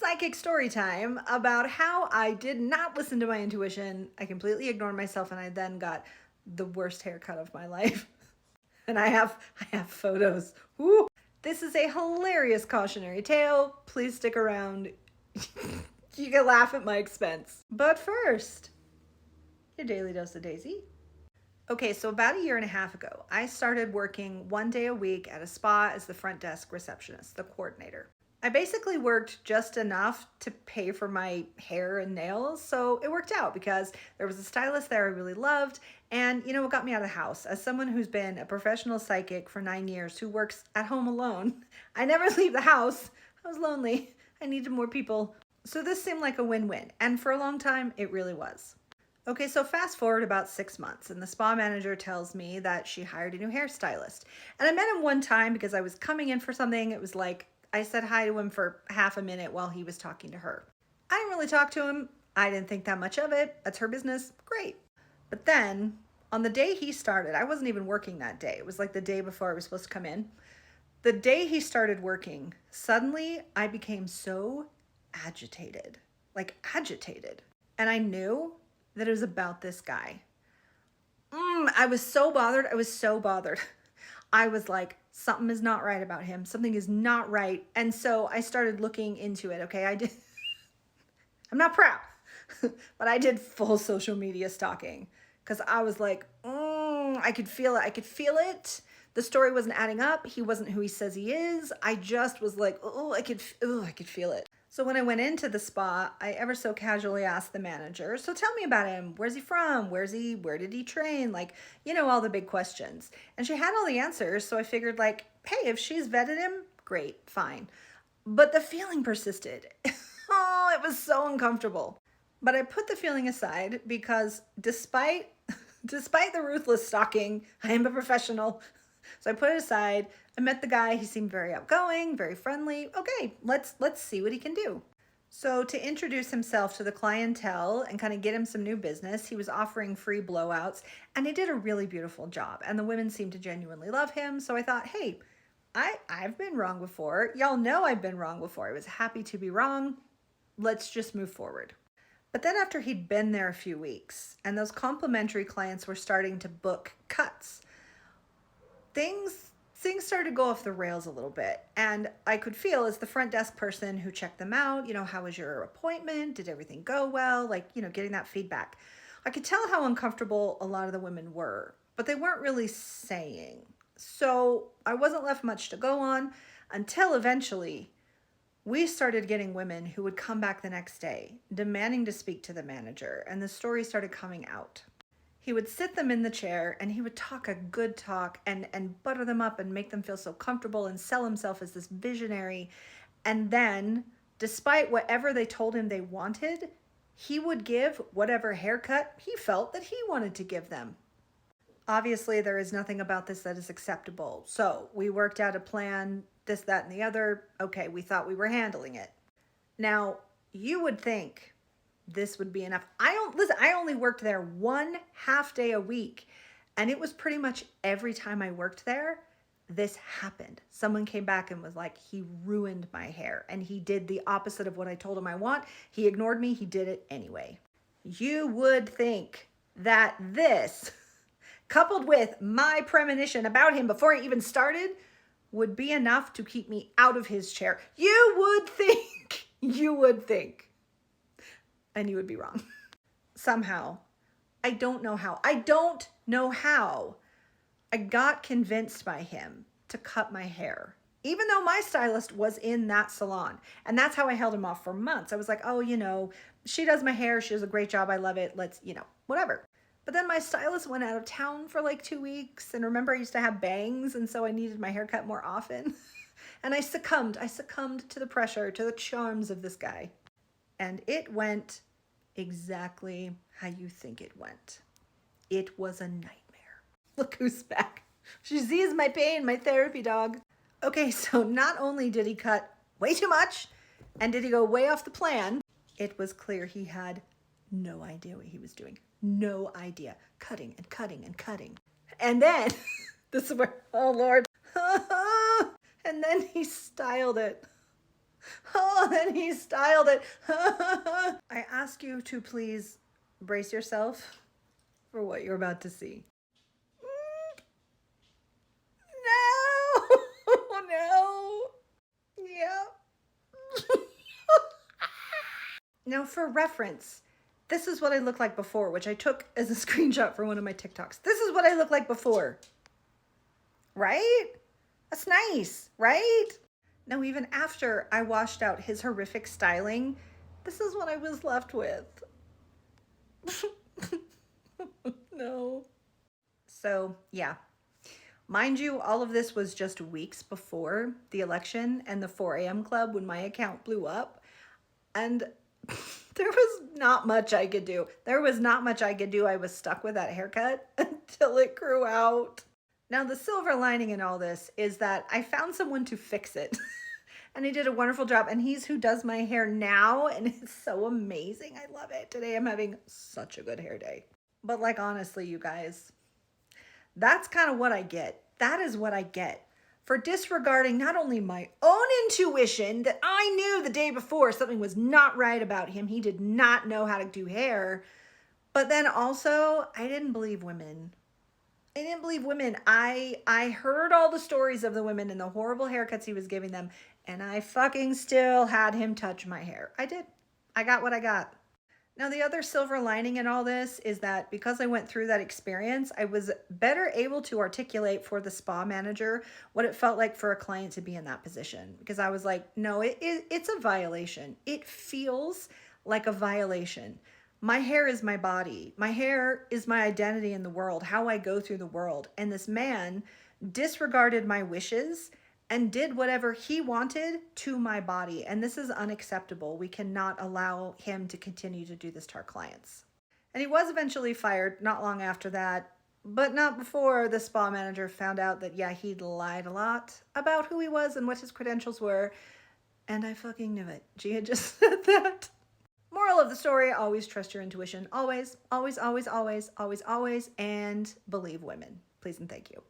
psychic story time about how I did not listen to my intuition. I completely ignored myself and I then got the worst haircut of my life. And I have photos. Woo. This is a hilarious cautionary tale. Please stick around. You can laugh at my expense. But first, your daily dose of Daisy. Okay, so about a year and a half ago, I started working 1 day a week at a spa as the front desk receptionist, the coordinator. I basically worked just enough to pay for my hair and nails, so it worked out because there was a stylist there I really loved, and you know what got me out of the house? As someone who's been a professional psychic for 9 years who works at home alone, I never leave the house. I was lonely. I needed more people. So this seemed like a win-win, and for a long time, it really was. Okay, so fast forward about 6 months, and the spa manager tells me that she hired a new hairstylist. And I met him one time because I was coming in for something. It was like I said hi to him for half a minute while he was talking to her. I didn't really talk to him. I didn't think that much of it. That's her business. Great. But then on the day he started, I wasn't even working that day. It was like the day before I was supposed to come in. The day he started working, suddenly I became so agitated, agitated. And I knew that it was about this guy. I was so bothered. I was like, something is not right about him. Something is not right. And so I started looking into it. Okay, I'm not proud, but I did full social media stalking because I was like, I could feel it. The story wasn't adding up. He wasn't who he says he is. I just was like, I could feel it. So when I went into the spa, I ever so casually asked the manager, so tell me about him. Where's he from? Where did he train? All the big questions. And she had all the answers. So I figured hey, if she's vetted him, great, fine. But the feeling persisted. Oh, it was so uncomfortable. But I put the feeling aside because despite the ruthless stalking, I am a professional. So I put it aside. I met the guy. He seemed very outgoing, very friendly. Okay, let's see what he can do. So to introduce himself to the clientele and kind of get him some new business, he was offering free blowouts and he did a really beautiful job. And the women seemed to genuinely love him. So I thought, hey, I've been wrong before. Y'all know I've been wrong before. I was happy to be wrong. Let's just move forward. But then after he'd been there a few weeks and those complimentary clients were starting to book cuts, things started to go off the rails a little bit. And I could feel as the front desk person who checked them out, how was your appointment? Did everything go well? Getting that feedback. I could tell how uncomfortable a lot of the women were, but they weren't really saying. So I wasn't left much to go on until eventually we started getting women who would come back the next day demanding to speak to the manager, and the story started coming out. He would sit them in the chair and he would talk a good talk and butter them up and make them feel so comfortable and sell himself as this visionary. And then, despite whatever they told him they wanted, he would give whatever haircut he felt that he wanted to give them. Obviously, there is nothing about this that is acceptable. So we worked out a plan, this, that, and the other. Okay, we thought we were handling it. Now, you would think this would be enough. I only worked there 1/2 day a week, and it was pretty much every time I worked there, this happened. Someone came back and was like, he ruined my hair, and he did the opposite of what I told him I want. He ignored me. He did it anyway. You would think that this, coupled with my premonition about him before he even started, would be enough to keep me out of his chair. You would think. And you would be wrong. Somehow, I don't know how, I got convinced by him to cut my hair, even though my stylist was in that salon. And that's how I held him off for months. I was like, she does my hair. She does a great job. I love it. Let's, whatever. But then my stylist went out of town for 2 weeks. And remember, I used to have bangs. And so I needed my haircut more often. And I succumbed to the pressure, to the charms of this guy. And it went exactly how you think it went. It was a nightmare. Look who's back. She sees my pain, my therapy dog. Okay, so not only did he cut way too much and did he go way off the plan, it was clear he had no idea what he was doing. No idea. Cutting and cutting and cutting. And then, this is where, oh Lord. And then he styled it. Oh, and he styled it. I ask you to please brace yourself for what you're about to see. No! No! Yep. Now, for reference, this is what I looked like before, which I took as a screenshot for one of my TikToks. This is what I looked like before. Right? That's nice, right? Now, even after I washed out his horrific styling, this is what I was left with. No. So, yeah. Mind you, all of this was just weeks before the election and the 4 a.m. club when my account blew up. And there was not much I could do. There was not much I could do. I was stuck with that haircut until it grew out. Now, the silver lining in all this is that I found someone to fix it. And he did a wonderful job. And he's who does my hair now. And it's so amazing. I love it. Today I'm having such a good hair day. But like, honestly, you guys, that's kind of what I get. That is what I get for disregarding not only my own intuition that I knew the day before something was not right about him. He did not know how to do hair. But then also, I didn't believe women. I didn't believe women. I heard all the stories of the women and the horrible haircuts he was giving them, and I fucking still had him touch my hair. I did. I got what I got. Now, the other silver lining in all this is that because I went through that experience, I was better able to articulate for the spa manager what it felt like for a client to be in that position. Because I was like, no, it's a violation. It feels like a violation. My hair is my body. My hair is my identity in the world, how I go through the world. And this man disregarded my wishes and did whatever he wanted to my body. And this is unacceptable. We cannot allow him to continue to do this to our clients. And he was eventually fired not long after that, but not before the spa manager found out that, yeah, he'd lied a lot about who he was and what his credentials were. And I fucking knew it. She had just said that. Moral of the story, always trust your intuition. Always, always, always, always, always, always, and believe women. Please and thank you.